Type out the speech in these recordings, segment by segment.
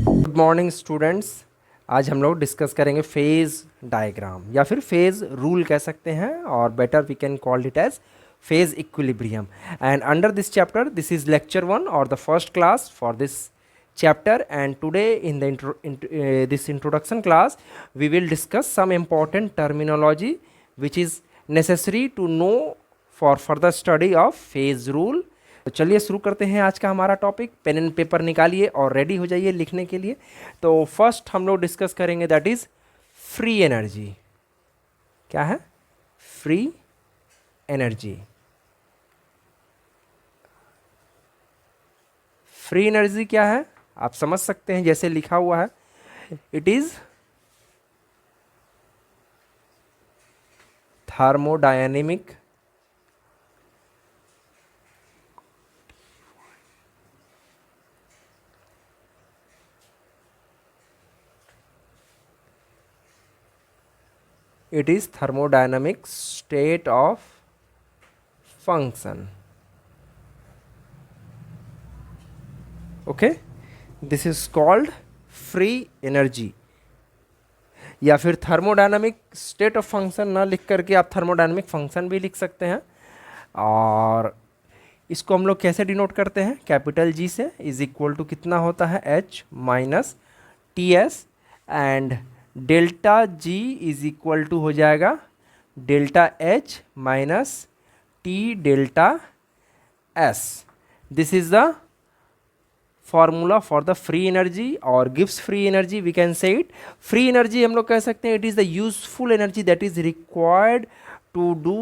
Good morning students. आज हम लोग डिस्कस करेंगे फेज डायग्राम या फिर फेज रूल कह सकते हैं, और better we can call it as phase equilibrium. And under this chapter, this is lecture 1 or the first class for this chapter, and today in the this introduction class we will discuss some important terminology which is necessary to know for further study of phase rule. तो चलिए शुरू करते हैं आज का हमारा topic. Pen and paper निकालिए और रेडी हो जाइए लिखने के लिए। तो फर्स्ट हम लोग डिस्कस करेंगे दैट इज फ्री एनर्जी। क्या है? Free energy. फ्री एनर्जी क्या है आप समझ सकते हैं, जैसे लिखा हुआ है, it is thermodynamic state of function. Okay, this is called free energy, या फिर थर्मोडायनामिक स्टेट ऑफ फंक्शन ना लिख करके आप थर्मोडायनामिक फंक्शन भी लिख सकते हैं। और इसको हम लोग कैसे डिनोट करते हैं? कैपिटल जी से। इज इक्वल टू कितना होता है? H minus T S, and delta G is equal to हो जाएगा delta H minus T delta S. This is the formula for the free energy और गिव्स free energy. We can say it free energy हम लोग कह सकते हैं it is the useful energy that is required to do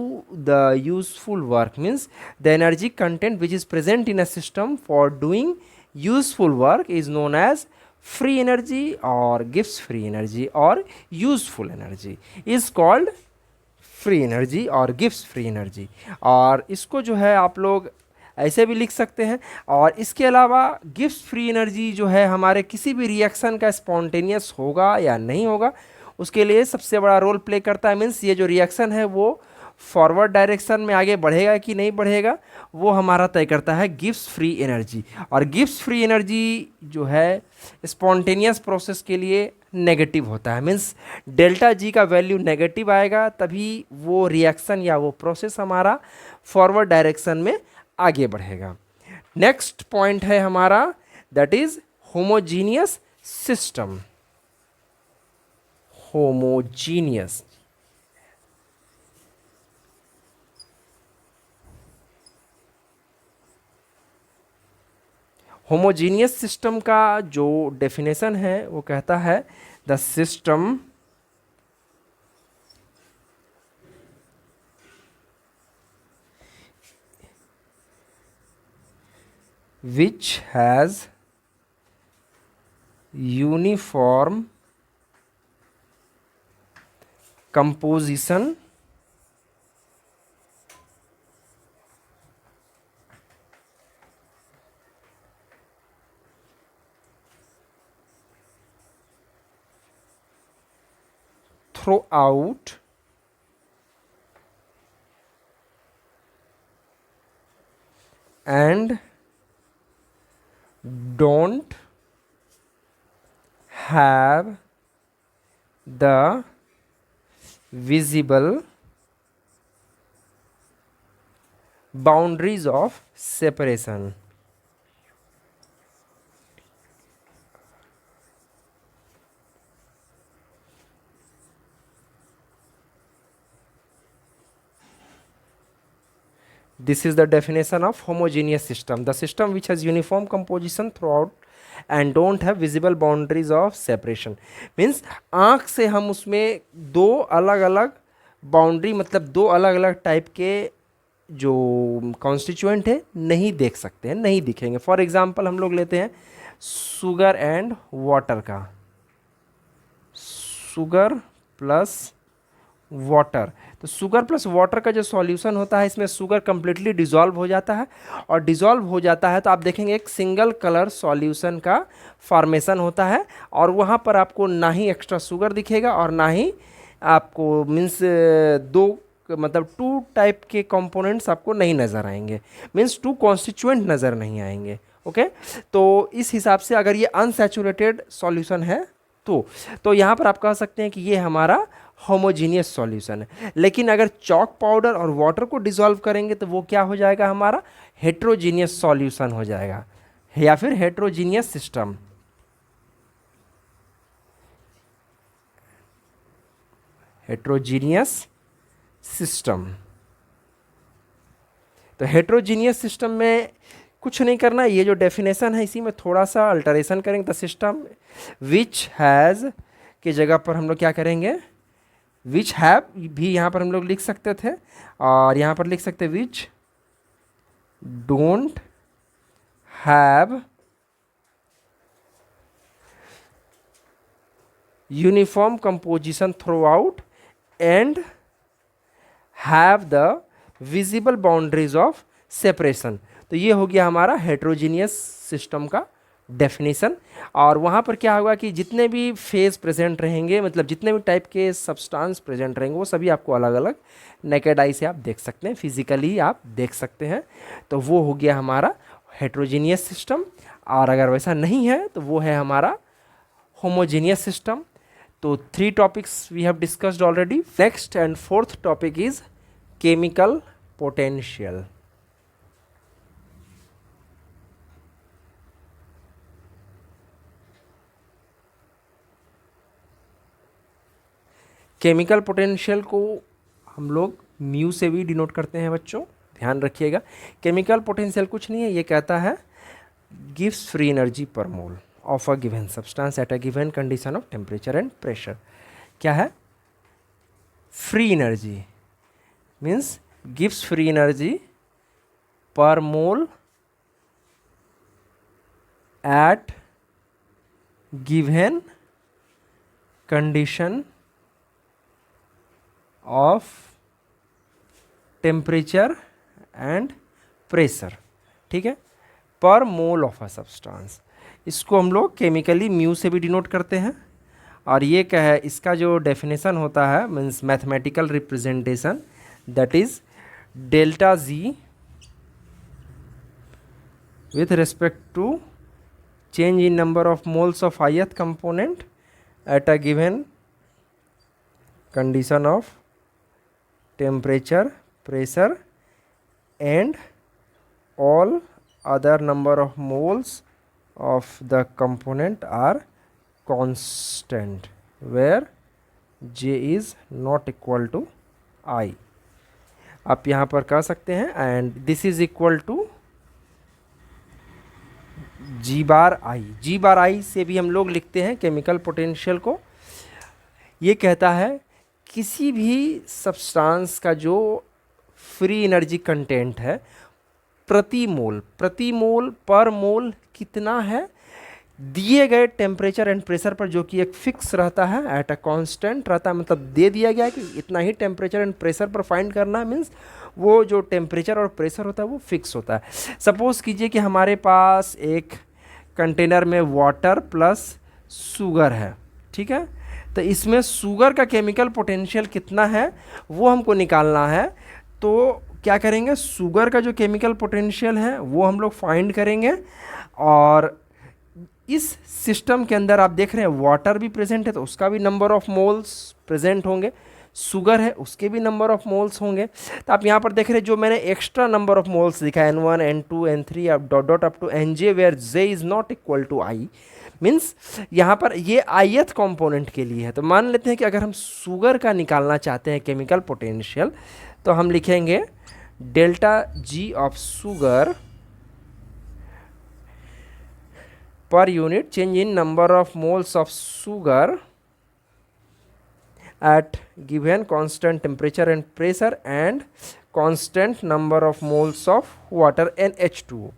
the useful work, means the energy content which is present in a system for doing useful work is known as free energy or gives free energy, or useful energy is called free energy or gives free energy। और इसको जो है आप लोग ऐसे भी लिख सकते हैं। और इसके अलावा गिव्स फ्री एनर्जी जो है हमारे किसी भी रिएक्शन का स्पॉन्टेनियस होगा या नहीं होगा, उसके लिए सबसे बड़ा रोल प्ले करता है। मीन्स ये जो रिएक्शन है वो फॉरवर्ड डायरेक्शन में आगे बढ़ेगा कि नहीं बढ़ेगा, वो हमारा तय करता है गिव्स फ्री एनर्जी। और गिव्स फ्री एनर्जी जो है स्पॉन्टेनियस प्रोसेस के लिए नेगेटिव होता है। मीन्स डेल्टा जी का वैल्यू नेगेटिव आएगा तभी वो रिएक्शन या वो प्रोसेस हमारा फॉरवर्ड डायरेक्शन में आगे बढ़ेगा। नेक्स्ट पॉइंट है हमारा that is homogeneous system. Homogeneous homogeneous system का जो डेफिनेशन है वो कहता है the system which has uniform composition throughout and don't have the visible boundaries of separation। This is the definition of homogeneous system, the system which has uniform composition throughout and don't have visible boundaries of separation। means आँख से हम उसमें दो अलग अलग boundary, मतलब दो अलग अलग टाइप के जो कॉन्स्टिट्यूएंट है नहीं देख सकते हैं, नहीं दिखेंगे। फॉर एग्जांपल हम लोग लेते हैं शुगर एंड वाटर का, शुगर प्लस वाटर। तो शुगर प्लस वाटर का जो सॉल्यूशन होता है इसमें शुगर कंप्लीटली डिजॉल्व हो जाता है, और डिजॉल्व हो जाता है तो आप देखेंगे एक सिंगल कलर सॉल्यूशन का फॉर्मेशन होता है, और वहाँ पर आपको ना ही एक्स्ट्रा शुगर दिखेगा और ना ही आपको मीन्स दो मतलब टू टाइप के कंपोनेंट्स आपको नहीं नज़र आएंगे, मीन्स टू कॉन्स्टिट्यूएंट नज़र नहीं आएंगे। ओके, तो इस हिसाब से अगर ये अनसैचुरेटेड सॉल्यूशन है तो यहाँ पर आप कह सकते हैं कि ये हमारा होमोजीनियस सॉल्यूशन है। लेकिन अगर चॉक पाउडर और वाटर को डिसॉल्व करेंगे तो वो क्या हो जाएगा, हमारा हेट्रोजीनियस सॉल्यूशन हो जाएगा, या फिर हेट्रोजीनियस सिस्टम। Heterogeneous system. तो हेट्रोजीनियस सिस्टम में कुछ नहीं करना, ये जो डेफिनेशन है इसी में थोड़ा सा अल्टरेशन करेंगे। द सिस्टम विच हैज़ की जगह पर हम लोग क्या करेंगे, विच हैव भी यहाँ पर हम लोग लिख सकते थे, और यहाँ पर लिख सकते which don't have uniform composition through out and have the visible boundaries of separation. तो ये हो गया हमारा हेट्रोजीनियस सिस्टम का डेफिनेशन। और वहाँ पर क्या होगा कि जितने भी फेज प्रेजेंट रहेंगे, मतलब जितने भी टाइप के सब्सटेंस प्रेजेंट रहेंगे, वो सभी आपको अलग अलग नेकेड आई से आप देख सकते हैं, फिजिकली आप देख सकते हैं। तो वो हो गया हमारा हेट्रोजीनियस सिस्टम। और अगर वैसा नहीं है तो वो है हमारा होमोजीनियस सिस्टम। तो 3 topics we have discussed already. Next and fourth topic is chemical potential. Chemical potential को हम लोग म्यू से भी डिनोट करते हैं बच्चों, ध्यान रखिएगा। केमिकल पोटेंशियल कुछ नहीं है, ये कहता है gives free energy per mole of a given substance at a given condition of temperature and pressure. क्या है फ्री एनर्जी, मीन्स गिव्स free energy per mole at given condition of temperature and pressure. ठीक है, पर mole of a substance, इसको हम लोग chemically mu से भी डिनोट करते हैं। और ये क्या है, इसका जो डेफिनेशन होता है means mathematical representation, that is delta G with respect to change in number of moles of ith component at a given condition of temperature, pressure and all other number of moles of the component are constant where J is not equal to I। आप यहाँ पर कह सकते हैं and this is equal to जी बार आई। जी बार आई से भी हम लोग लिखते हैं केमिकल पोटेंशियल को। ये कहता है किसी भी सब्सटेंस का जो फ्री एनर्जी कंटेंट है प्रति मोल पर मोल कितना है दिए गए टेम्परेचर एंड प्रेशर पर, जो कि एक फिक्स रहता है, एट अ कांस्टेंट रहता है। मतलब दे दिया गया है कि इतना ही टेम्परेचर एंड प्रेशर पर फाइंड करना है, मीन्स वो जो टेम्परेचर और प्रेशर होता है वो फिक्स होता है। सपोज़ कीजिए कि हमारे पास एक कंटेनर में वाटर प्लस शुगर है, ठीक है। तो इसमें शुगर का केमिकल पोटेंशियल कितना है वो हमको निकालना है। तो क्या करेंगे, शुगर का जो केमिकल पोटेंशियल है वो हम लोग फाइंड करेंगे। और इस सिस्टम के अंदर आप देख रहे हैं वाटर भी प्रेजेंट है तो उसका भी नंबर ऑफ मोल्स प्रेजेंट होंगे, शुगर है उसके भी नंबर ऑफ मोल्स होंगे। तो आप यहाँ पर देख रहे हैं जो मैंने एक्स्ट्रा नंबर ऑफ मोल्स लिखा है N1 N2 N3 अब dot dot up to Nj where J is not equal to I, means यहाँ पर ये ith कंपोनेंट के लिए है। तो मान लेते हैं कि अगर हम शुगर का निकालना चाहते हैं केमिकल पोटेंशियल तो हम लिखेंगे delta G of sugar per unit change in number of moles of sugar at given constant temperature and pressure and constant number of moles of water NH2O।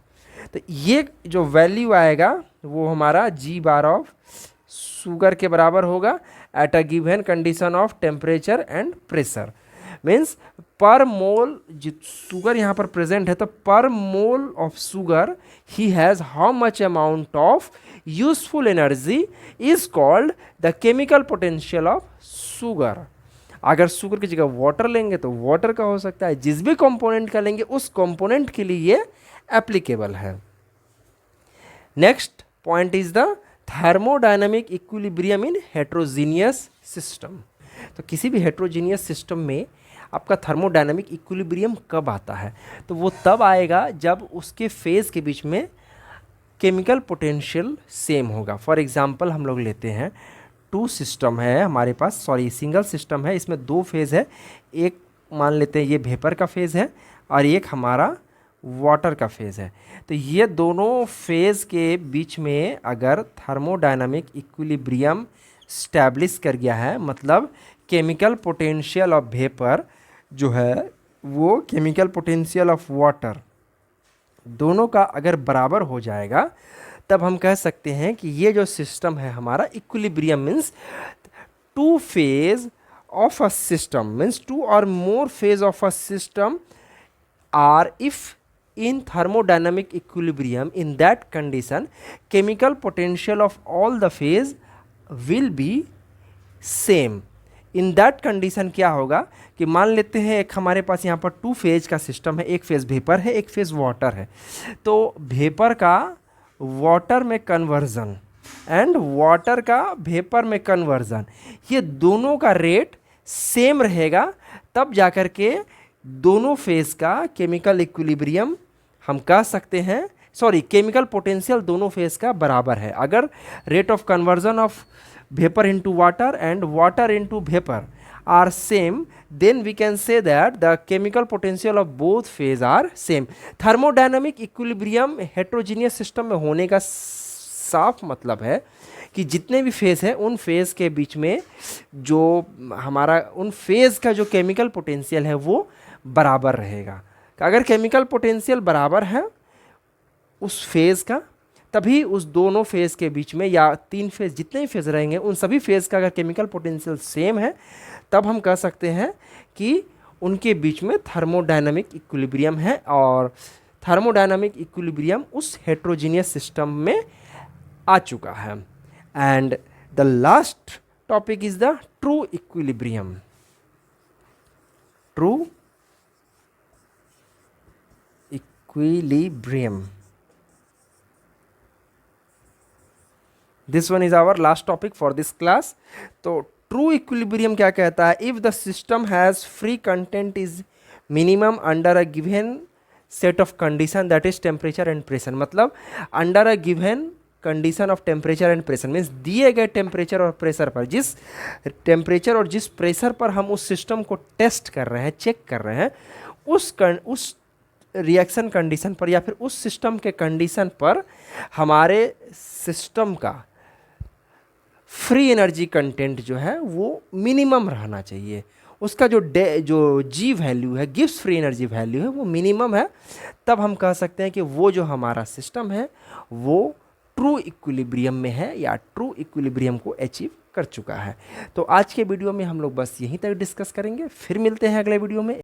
तो ये जो वैल्यू आएगा वो हमारा जी बार ऑफ शुगर के बराबर होगा eight a given condition of temperature and pressure. Means पर मोल जो शुगर यहाँ पर प्रेजेंट है तो पर mole of sugar he has how much amount of useful energy is called the chemical potential of sugar. अगर शुगर की जगह वाटर लेंगे तो वाटर का हो सकता है, जिस भी कंपोनेंट का लेंगे उस कंपोनेंट के लिए ये एप्लीकेबल है। Next point is the thermodynamic equilibrium in heterogeneous system. तो किसी भी हेट्रोजीनियस सिस्टम में आपका थर्मोडायनामिक इक्विलिब्रियम कब आता है? तो वो तब आएगा जब उसके फेज़ के बीच में केमिकल पोटेंशियल सेम होगा। फॉर एग्जांपल हम लोग लेते हैं टू सिस्टम है हमारे पास, सॉरी सिंगल सिस्टम है, इसमें दो फेज़ है, एक मान लेते हैं ये वेपर का फेज़ है और एक हमारा वाटर का फेज़ है। तो ये दोनों फेज़ के बीच में अगर थर्मोडायनामिक इक्विलिब्रियम स्टैब्लिश कर गया है, मतलब केमिकल पोटेंशियल ऑफ वेपर जो है वो केमिकल पोटेंशियल ऑफ वाटर दोनों का अगर बराबर हो जाएगा, तब हम कह सकते हैं कि ये जो सिस्टम है हमारा equilibrium means two phase of a system means two or more phase of a system are if in thermodynamic equilibrium. In that condition chemical potential of all the phase will be same. In that condition क्या होगा कि मान लेते हैं एक हमारे पास यहाँ पर टू फेज का सिस्टम है, एक फेज वेपर है, एक फेज वाटर है। तो वेपर का वाटर में कन्वर्जन एंड वाटर का वेपर में कन्वर्जन, ये दोनों का रेट सेम रहेगा, तब जाकर के दोनों फेज का केमिकल इक्विलिब्रियम हम कह सकते हैं, सॉरी केमिकल पोटेंशियल दोनों फेज का बराबर है। अगर rate of conversion of vapour into water and water into vapour are same, then we can say that the chemical potential of both phase are same. Thermodynamic equilibrium heterogeneous system में होने का साफ मतलब है कि जितने भी फेज हैं उन फेज के बीच में जो हमारा उन फेज का जो केमिकल पोटेंशियल है वो बराबर रहेगा। अगर केमिकल पोटेंशियल बराबर है उस फेज़ का, तभी उस दोनों फेज़ के बीच में या तीन फेज़ जितने भी फेज़ रहेंगे उन सभी फेज़ का अगर केमिकल पोटेंशियल सेम है, तब हम कह सकते हैं कि उनके बीच में थर्मोडायनामिक इक्विलिब्रियम है और थर्मोडायनामिक इक्विलिब्रियम उस हेट्रोजीनियस सिस्टम में आ चुका है। And the last topic is the true equilibrium. True equilibrium. This one is our last topic for this class. तो ट्रू इक्विलिब्रियम क्या कहता है? If the system has free content is minimum under a given set of condition that is temperature and pressure. मतलब under a given condition of temperature and pressure means दिए गए temperature और pressure पर, जिस temperature और जिस pressure पर हम उस सिस्टम को टेस्ट कर रहे हैं, चेक कर रहे हैं, उस रिएक्शन कंडीशन पर या फिर उस सिस्टम के कंडीशन पर हमारे सिस्टम का फ्री एनर्जी कंटेंट जो है वो मिनिमम रहना चाहिए। उसका जो जी वैल्यू है, गिव्स फ्री एनर्जी वैल्यू है, वो मिनिमम है। तब हम कह सकते हैं कि वो जो हमारा सिस्टम है वो ट्रू इक्विलिब्रियम में है या ट्रू इक्विलिब्रियम को अचीव कर चुका है। तो आज के वीडियो में हम लोग बस यहीं तक डिस्कस करेंगे, फिर मिलते हैं अगले वीडियो में।